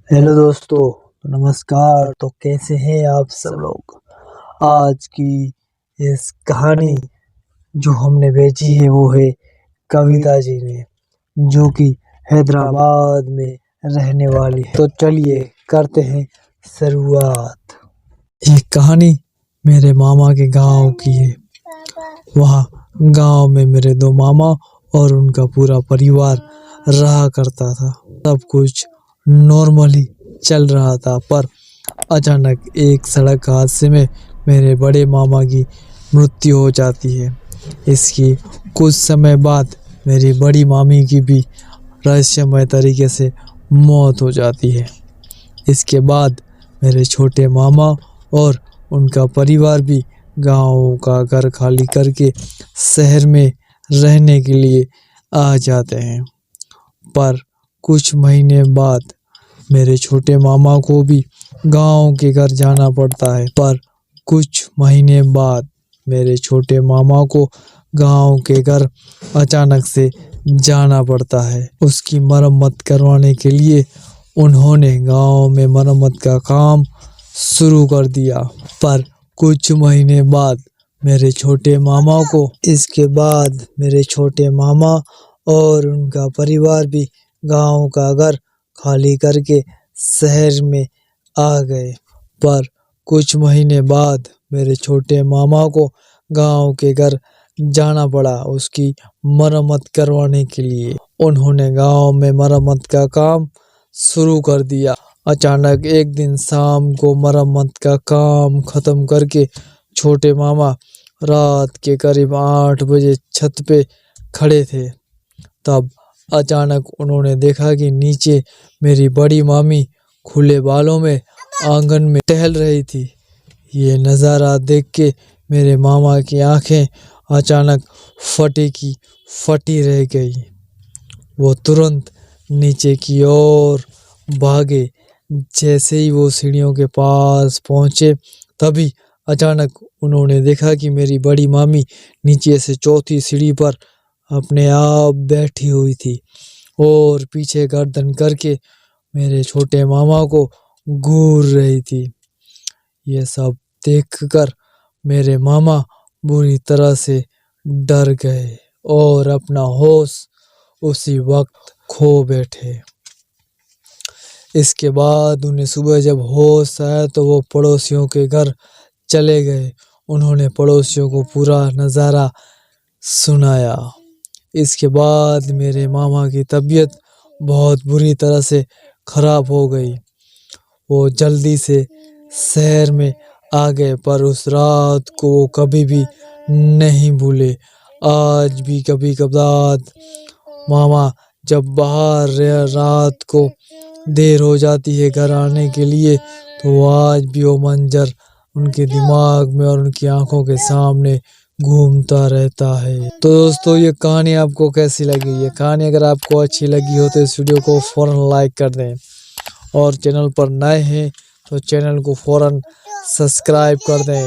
Hello दोस्तों, तो नमस्कार। तो कैसे हैं आप सब लोग। आज की इस कहानी जो हमने भेजी है वो है कविता जी ने, जो कि हैदराबाद में रहने वाली है। तो चलिए करते हैं शुरुआत। ये कहानी मेरे मामा के गांव की है। वहाँ गांव में मेरे दो मामा और उनका पूरा परिवार रहा करता था। सब कुछ नॉर्मली चल रहा था, पर अचानक एक सड़क हादसे में मेरे बड़े मामा की मृत्यु हो जाती है। इसकी कुछ समय बाद मेरी बड़ी मामी की भी रहस्यमय तरीके से मौत हो जाती है। इसके बाद मेरे छोटे मामा और उनका परिवार भी गांव का घर खाली करके शहर में रहने के लिए आ जाते हैं। पर कुछ महीने बाद मेरे छोटे मामा को भी गांव के घर जाना पड़ता है। पर कुछ महीने बाद मेरे छोटे मामा को गांव के घर अचानक से जाना पड़ता है। उसकी मरम्मत करवाने के लिए उन्होंने गांव में मरम्मत का काम शुरू कर दिया। पर कुछ महीने बाद मेरे छोटे मामा को इसके बाद मेरे छोटे मामा और उनका परिवार भी गांव का घर खाली करके शहर में आ गए। पर कुछ महीने बाद मेरे छोटे मामा को गांव के घर जाना पड़ा उसकी मरम्मत करवाने के लिए। उन्होंने गांव में मरम्मत का काम शुरू कर दिया। अचानक एक दिन शाम को मरम्मत का काम खत्म करके छोटे मामा रात के करीब 8 बजे छत पे खड़े थे। तब अचानक उन्होंने देखा कि नीचे मेरी बड़ी मामी खुले बालों में आंगन में टहल रही थी। ये नज़ारा देख के मेरे मामा की आंखें अचानक फटी की फटी रह गई। वो तुरंत नीचे की ओर भागे। जैसे ही वो सीढ़ियों के पास पहुंचे, तभी अचानक उन्होंने देखा कि मेरी बड़ी मामी नीचे से चौथी सीढ़ी पर अपने आप बैठी हुई थी और पीछे गर्दन करके मेरे छोटे मामा को घूर रही थी। ये सब देखकर मेरे मामा बुरी तरह से डर गए और अपना होश उसी वक्त खो बैठे। इसके बाद उन्हें सुबह जब होश आया तो वो पड़ोसियों के घर चले गए। उन्होंने पड़ोसियों को पूरा नज़ारा सुनाया। इसके बाद मेरे मामा की तबीयत बहुत बुरी तरह से खराब हो गई। वो जल्दी से शहर में आ गए, पर उस रात को वो कभी भी नहीं भूले। आज भी कभी कभार मामा जब बाहर रात को देर हो जाती है घर आने के लिए, तो आज भी वो मंजर उनके दिमाग में और उनकी आंखों के सामने घूमता रहता है। तो दोस्तों, ये कहानी आपको कैसी लगी? ये कहानी अगर आपको अच्छी लगी हो तो इस वीडियो को फौरन लाइक कर दें, और चैनल पर नए हैं तो चैनल को फौरन सब्सक्राइब कर दें।